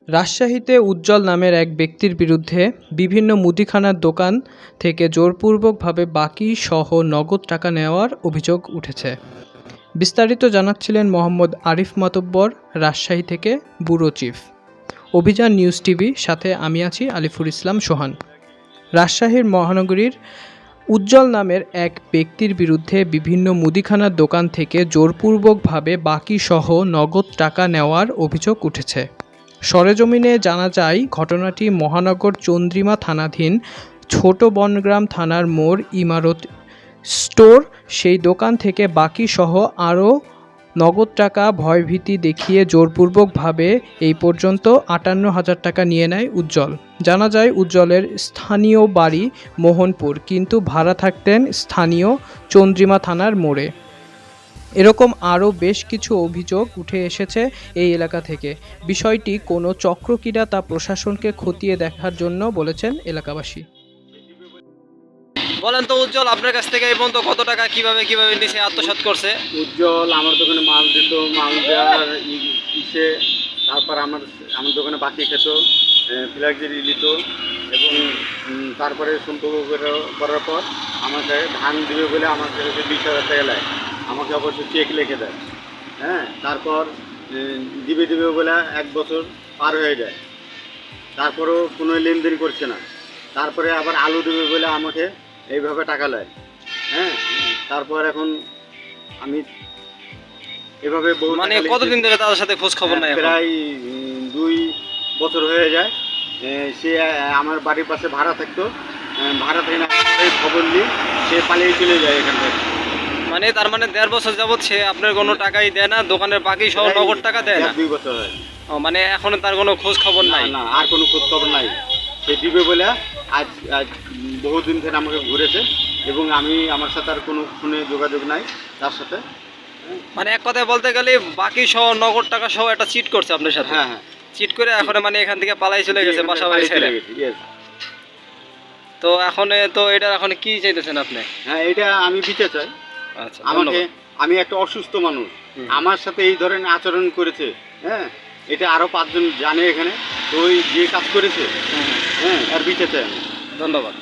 রাজশাহীতে উজ্জ্বল নামের এক ব্যক্তির বিরুদ্ধে বিভিন্ন মুদিখানার দোকান থেকে জোরপূর্বকভাবে বাকি সহ নগদ টাকা নেওয়ার অভিযোগ উঠেছে। বিস্তারিত জানাচ্ছিলেন মোহাম্মদ আরিফ মাতব্বর, রাজশাহী থেকে ব্যুরো চিফ। অভিযান নিউজ টিভি, সাথে আমি আছি আলিফুর ইসলাম সোহান। রাজশাহীর মহানগরীর উজ্জ্বল নামের এক ব্যক্তির বিরুদ্ধে বিভিন্ন মুদিখানার দোকান থেকে জোরপূর্বকভাবে বাকি সহ নগদ টাকা নেওয়ার অভিযোগ উঠেছে। সরেজমিনে জানা যায়, ঘটনাটি মহানগর চন্দ্রিমা থানাধীন ছোট বনগ্রাম থানার মোড় ইমারত স্টোর। সেই দোকান থেকে বাকি সহ আরও নগদ টাকা ভয়ভীতি দেখিয়ে জোরপূর্বকভাবে এই পর্যন্ত ৫৮,০০০ টাকা নিয়ে নেয় উজ্জ্বল। জানা যায়, উজ্জ্বলের স্থানীয় বাড়ি মোহনপুর, কিন্তু ভাড়া থাকতেন স্থানীয় চন্দ্রিমা থানার মোড়ে। এরকম আরও বেশ কিছু অভিযোগ উঠে এসেছে এই এলাকা থেকে। বিষয়টি কোনো চক্র কিনা তা প্রশাসনকে খতিয়ে দেখার জন্য বলেছেন এলাকাবাসী। বলেন তো উজ্জ্বল, আপনার কাছ থেকে এই পর্যন্ত কত টাকা কিভাবে নিচে আত্মসাৎ করছে? উজ্জ্বল আমার দোকানে মাল দিত, মাল দেওয়ার ইসে তারপর আমার দোকানে বাকি খেত, ফ্ল্যাক্সি দিত এবং তারপরে সম্পর্ক করার পর আমাকে ধান দিবে বলে আমার কাছে 20,000 টাকা নেয়। আমাকে অবশ্য চেক লিখে দেয়। হ্যাঁ, তারপর দিবে বলে 1 বছর পার হয়ে যায়, তারপরেও কোনো লেনদেন করছে না। তারপরে আবার আলু দেবে বলে আমাকে এইভাবে টাকা নেয়। হ্যাঁ, তারপর এখন আমি এভাবে বহু মানে কতদিন ধরে তাদের সাথে খোঁজ খবর নাই? প্রায় 2 বছর হয়ে যায়। সে আমার বাড়ির পাশে ভাড়া থাকতো, ভাড়া থেকে খবর নিয়ে সে পালিয়ে চলে যায় এখান থেকে। মানে তার মানে 1.5 বছর যাবৎ সে আপনার কোনো টাকাই দেয় না, দোকানের বাকি সহ নগদ টাকা দেয় না? 2 বছর হয়। মানে এখন তার কোনো খোঁজ খবর নাই? না, আর কোনো খোঁজ খবর নাই। সে দিবে বলে আজ বহুদিন ধরে আমাকে ঘুরেছে এবং আমার সাথে আর কোনো ফোনে যোগাযোগ নাই তার সাথে। মানে এক কথায় বলতে গেলে বাকি সহ নগদ টাকা সহ একটা চিট করছে আপনার সাথে? হ্যাঁ, চিট করে এখন মানে এখান থেকে পালাই চলে গেছে বাসাবাড়ি ছেড়ে। তো এখন তো এটা এখন কি চাইতেছেন আপনি? হ্যাঁ, এটা আমি বিচার চাই। আচ্ছা, আমি একটা অসুস্থ মানুষ, আমার সাথে এই ধরনের আচরণ করেছে। হ্যাঁ, এটা আরো 5 জন জানে এখানে, তো ওই যে কাজ করেছে। হ্যাঁ, আর বিচার চাই। ধন্যবাদ।